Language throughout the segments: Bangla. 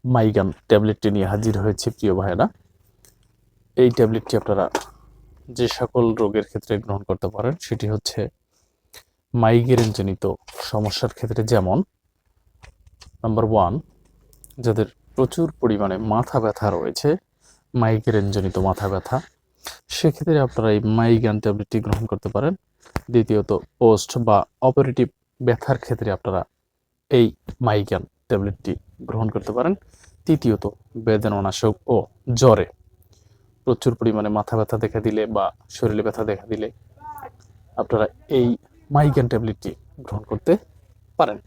মাইগান ট্যাবলেটটি নিয়ে হাজির হয়েছে প্রিয় ভাইয়েরা। এই ট্যাবলেটটি আপনারা যে সকল রোগের ক্ষেত্রে গ্রহণ করতে পারেন সেটি হচ্ছে মাইগ্রেনজনিত সমস্যার ক্ষেত্রে, যেমন নাম্বার 1, যাদের প্রচুর পরিমাণে মাথা ব্যথা রয়েছে, মাইগ্রেনজনিত মাথা ব্যথা, সেক্ষেত্রে আপনারা এই মাইগ্রেন ট্যাবলেটটি গ্রহণ করতে পারেন। দ্বিতীয়ত, পোস্ট বা অপারেটিভ ব্যথার ক্ষেত্রে আপনারা এই মাইগ্রেন ট্যাবলেটটি গ্রহণ করতে পারেন। তৃতীয়ত, বেদনানাশক ও জ্বরে প্রচুর পরিমাণে মাথা ব্যথা দেখা দিলে বা শরীরে ব্যথা দেখা দিলে আপনারা এই মাইগ্রেন ট্যাবলেটটি গ্রহণ করতে পারেন।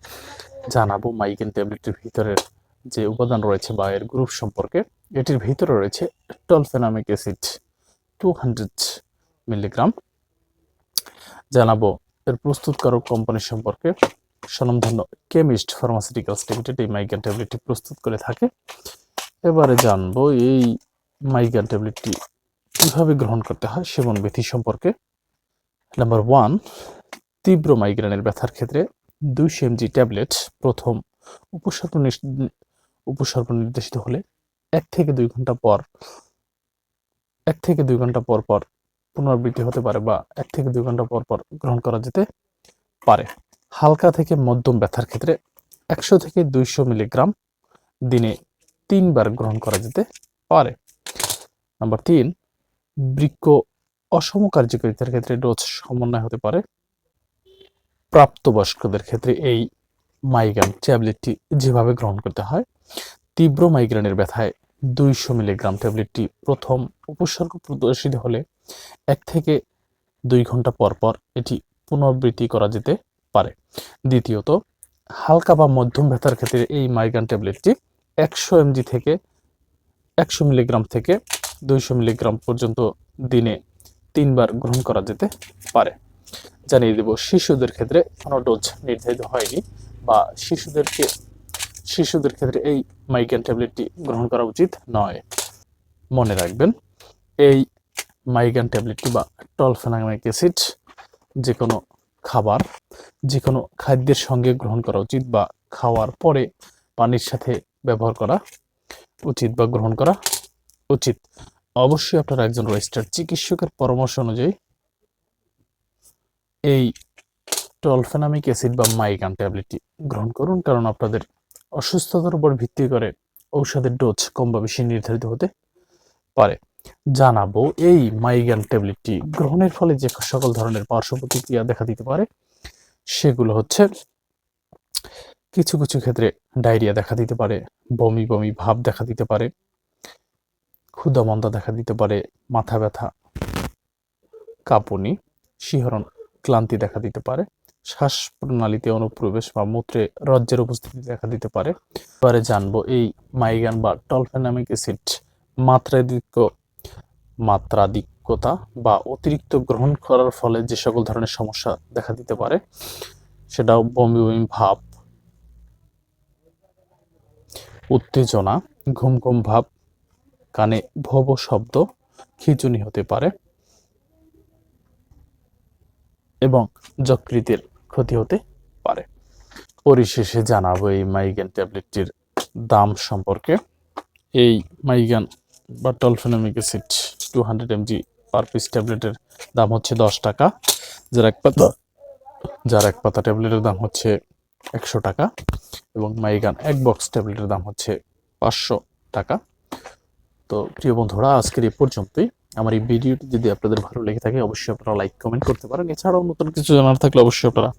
জানাবো মাইগ্রেন ট্যাবলেটের ভিতরে যে উপাদান রয়েছে বা এর গ্রুপ সম্পর্কে। এটির ভিতরে রয়েছে টলফেনামিক অ্যাসিড 200 মিলিগ্রাম। জানাবো এর প্রস্তুতকারক কোম্পানি সম্পর্কে। স্বনামধন্য কেমিস্ট ফার্মাসিউটিক্যালস লিমিটেড এই মাইগ্রেন ট্যাবলেটটি প্রস্তুত করে থাকে। এবারে জানবো এই মাইগ্রেন ট্যাবলেটটি কিভাবে গ্রহণ করতে হয় সেবন বিধি সম্পর্কে। নাম্বার 1, তীব্র মাইগ্রেনের ব্যথার ক্ষেত্রে 200 mg ট্যাবলেট প্রথম উপসর্গ নির্দেশিত হলে 1 থেকে 2 ঘন্টা পর পর পুনরাবৃত্তি হতে পারে বা 1 থেকে 2 ঘন্টা পর পর গ্রহণ করা যেতে পারে। হালকা থেকে মধ্যম ব্যথার ক্ষেত্রে 100 থেকে 200 মিলিগ্রাম দিনে 3 বার গ্রহণ করা যেতে পারে। নাম্বার 3, বৃক্ক অসম কার্যকারিতার ক্ষেত্রে ডোজ সমন্বয় হতে পারে। প্রাপ্তবয়স্কদের ক্ষেত্রে এই মাইগ্রেন ট্যাবলেটটি যেভাবে গ্রহণ করতে হয়, তীব্র মাইগ্রেনের ব্যথায় 200 মিলিগ্রাম ট্যাবলেটটি প্রথম উপসর্গ প্রদর্শিত হলে 1 থেকে 2 ঘন্টা পর পর এটি পুনরাবৃত্তি করা যেতে পারে। দ্বিতীয়ত, হালকা বা মধ্যম ব্যথার ক্ষেত্রে এই মাইগ্রেন ট্যাবলেটটি 100 মিলিগ্রাম থেকে 200 মিলিগ্রাম পর্যন্ত দিনে 3 বার গ্রহণ করা যেতে পারে। জানিয়ে দেব শিশুদের ক্ষেত্রে কোনো ডোজ নির্ধারিত হয়নি বা শিশুদের ক্ষেত্রে এই মাইগ্রেন ট্যাবলেটটি গ্রহণ করা উচিত নয়। মনে রাখবেন, এই মাইগ্রেন ট্যাবলেটটি বা টলফেনামিক অ্যাসিড যে কোনো খাদ্যের সঙ্গে গ্রহণ করা উচিত বা খাওয়ার পরে পানির সাথে ব্যবহার করা উচিত বা গ্রহণ করা উচিত। অবশ্যই আপনারা একজন রেজিস্টার্ড চিকিৎসকের পরামর্শ অনুযায়ী এই টলফেনামিক অ্যাসিড বা মাইগ্রেন ট্যাবলেটটি গ্রহণ করুন, কারণ আপনাদের অসুস্থতার উপর ভিত্তি করে ঔষধের ডোজ কম বা বেশি নির্ধারিত হতে পারে। জানাবো এই মাইগ্রেন ট্যাবলেটটি গ্রহণের ফলে যে সকল ধরনের পার্শ্ব প্রতিক্রিয়া দেখা দিতে পারে সেগুলো হচ্ছে, কিছু ক্ষেত্রে ডায়রিয়া দেখা দিতে পারে, বমি ভাব দেখা দিতে পারে, ক্ষুধা-মন্দা দেখা দিতে পারে, মাথা ব্যথা, কাঁপুনি, শিহরণ, ক্লান্তি দেখা দিতে পারে, শ্বাস প্রণালীতে অনুপ্রবেশ বা মূত্রে রজ্জের উপস্থিতি দেখা দিতে পারে। এবারে জানবো এই মাইগ্রেন বা টলফেনামিক অ্যাসিড মাত্রাধিক্যতা বা অতিরিক্ত গ্রহণ করার ফলে যে সকল ধরনের সমস্যা দেখা দিতে পারে, সেটাও বমি ভাব, উত্তেজনা, ঘুম ভাব, কানে ভব শব্দ, খিঁচুনি হতে পারে এবং যকৃতের ক্ষতি হতে পারে। পরিশেষে জানাবো এই মাইগ্রেন ট্যাবলেটটির দাম সম্পর্কে। এই মাইগ্রেন বা tolfenamic acid 200 mg per piece ট্যাবলেটের দাম হচ্ছে 10 টাকা, যার এক পাতা ট্যাবলেটের দাম হচ্ছে 100 টাকা এবং মাইগ্রেন এক বক্স ট্যাবলেটের দাম হচ্ছে 500 টাকা। তো প্রিয় বন্ধুরা, আজকের এই পর্যন্তই। আমার এই ভিডিওটি যদি আপনাদের ভালো লেগে থাকে অবশ্যই আপনারা লাইক কমেন্ট করতে পারেন। এছাড়াও নতুন কিছু জানার থাকলে অবশ্যই আপনারা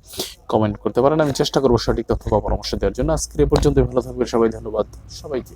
কমেন্ট করতে পারেন। আমি চেষ্টা করবো সঠিক তথ্য বা পরামর্শ দেওয়ার জন্য। আজকের এই পর্যন্তই। ভালো থাকবেন সবাই। ধন্যবাদ সবাইকে।